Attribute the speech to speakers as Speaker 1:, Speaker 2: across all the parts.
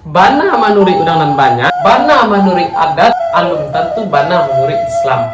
Speaker 1: Bana manuri udangan banyak, bana manuri adat, alum tentu bana manuri Islam.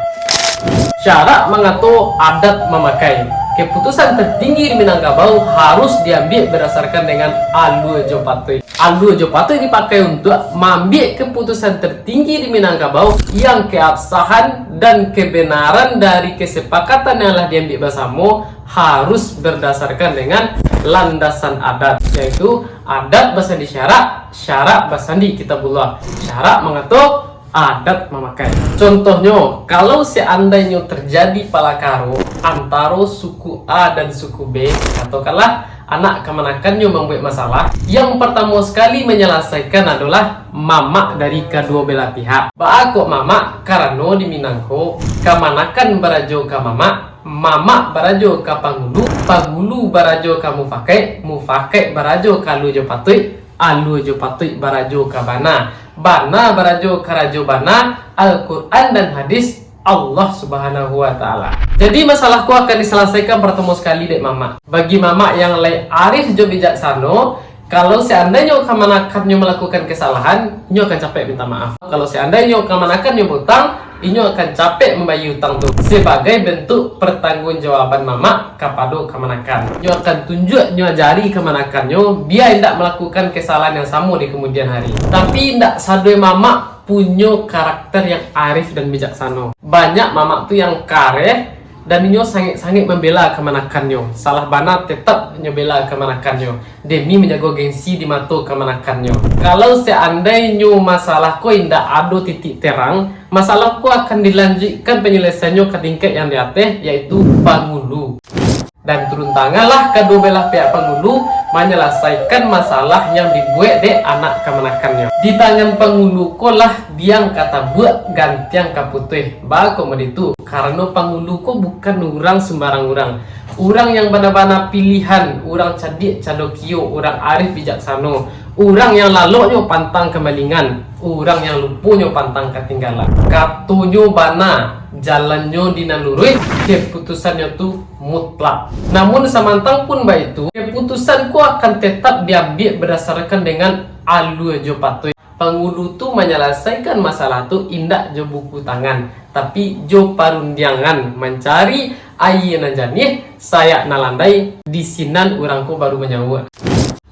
Speaker 1: Syarat mengatur adat memakai. Keputusan tertinggi di Minangkabau harus diambil berdasarkan dengan Alur Jopatui. Alur Jopatui dipakai untuk mengambil keputusan tertinggi di Minangkabau yang keabsahan dan kebenaran dari kesepakatan yang telah diambil bersama harus berdasarkan dengan landasan adat, yaitu adat bersandi syarak, syarak bersandi kitabullah. Syarak mengatur, adat memakai. Contohnya, kalau seandainya terjadi palakaro antara suku A dan suku B, atau kalah anak kemanakannya membuat masalah, yang pertama sekali menyelesaikan adalah mamak dari kedua belah pihak. Kok mamak? Karena di Minangko kemanakan barajo ke mamak, mamak barajo ke pangulu, pangulu barajo ke mufakai, mufakai barajo ke Alur Jopatui, Alur Jopatui barajo ke bana, bana barajo ke rajo bana, Al-Quran dan hadis Allah Subhanahu wa Ta'ala. Jadi masalahku akan diselesaikan pertama sekali dek mama. Bagi mama yang lain arif jo bijaksana, kalau seandainya kemanakannya melakukan kesalahan, inyo akan capek minta maaf. Kalau seandainya kemanakannya berutang, inyo akan capek membayar utang tuh sebagai bentuk pertanggungjawaban mama kepada kemanakan. Inyo akan tunjuk, inyo ajari kemanakannya biar tidak melakukan kesalahan yang sama di kemudian hari. Tapi tidak sadoi mama punya karakter yang arif dan bijaksana. Banyak mama tuh yang kareh dan inyo sangat membela kemanakannya. Salah bana tetap inyo bela kemanakannya demi menjaga gengsi di mata kemanakannya. Kalau seandainya masalah ko tidak ada titik terang, masalah ko akan dilanjutkan penyelesaiannya ke tingkat yang di atas, yaitu pangulu. Dan turun tanganlah kedua belah pihak pangulu menyelesaikan masalah yang dibuat dek anak kemanakannya. Di tangan pangulu kolah biang kata buat gantiang kaputih baku itu, karena pangulu ko bukan orang sembarang orang yang benar-benar pilihan, orang cadik cadokio, orang arif bijaksana, orang yang laloknya pantang kemalingan, orang yang lupanya pantang ketinggalan. Katunyo bana, jalannya dinalurui, keputusannya tuh mutlak. Namun samantang pun baik itu, keputusan ku akan tetap diambil berdasarkan dengan Alur Jopatui. Pangulu tuh menyelesaikan masalah tuh indak jo buku tangan, tapi jo parundiangan mencari ayin janih saya nalandai di sinan orangku baru menyawur.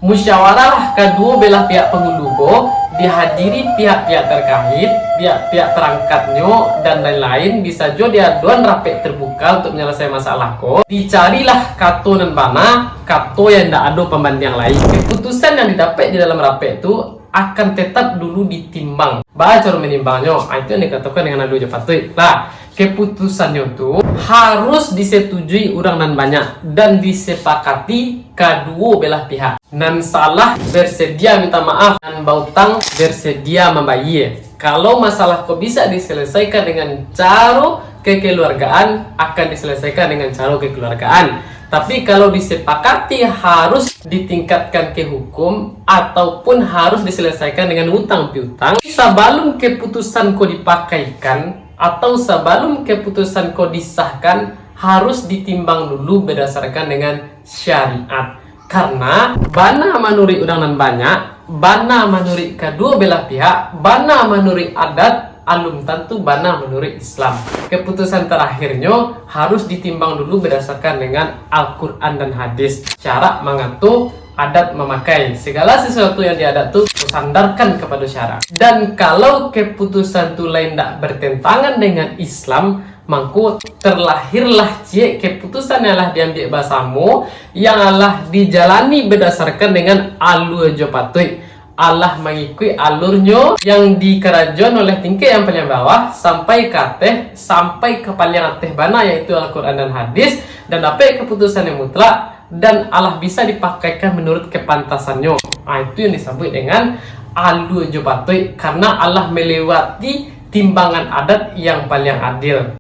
Speaker 1: Musyawarah kedua belah pihak pangulu ko dihadiri pihak-pihak terkait, pihak-pihak perangkatnya dan lain-lain, bisa jo diaduan rapat terbuka untuk menyelesaikan masalah ko. Dicarilah kato dan bana, kato yang tidak ada pembanding lain. Keputusan yang didapat di dalam rapat itu akan tetap dulu ditimbang. Cara menimbangnya, itu yang dikatakan dengan Alur Jopatui. Nah, keputusannya itu harus disetujui orang dan banyak dan disepakati kedua belah pihak. Nan salah bersedia minta maaf, dan bautang bersedia membayar. Kalau masalah kok bisa diselesaikan dengan cara kekeluargaan, akan diselesaikan dengan cara kekeluargaan. Tapi kalau disepakati harus ditingkatkan ke hukum ataupun harus diselesaikan dengan utang piutang, sebelum keputusan kok dipakaikan atau sebelum keputusan kok disahkan, harus ditimbang dulu berdasarkan dengan syariat. Karena bana manuri udangan banyak, bana manuri kedua belah pihak, bana manuri adat, alum tentu bana menurut Islam. Keputusan terakhirnya harus ditimbang dulu berdasarkan dengan Al-Quran dan hadis. Cara mengatur, adat memakai. Segala sesuatu yang diadat itu sandarkan kepada syarak. Dan kalau keputusan itu lain tidak bertentangan dengan Islam, maka terlahirlah keputusan yang telah diambil bersama yang telah dijalani berdasarkan dengan Alur Jopatui. Allah mengikuti alurnya yang dikerajaan oleh tingkat yang paling bawah sampai ke atas, sampai ke paling atas bana, yaitu Al-Quran dan hadis, dan dapat keputusan yang mutlak dan Allah bisa dipakaikan menurut kepantasannya. Itu yang disebut dengan Alur Jopatui, karena Allah melewati timbangan adat yang paling adil.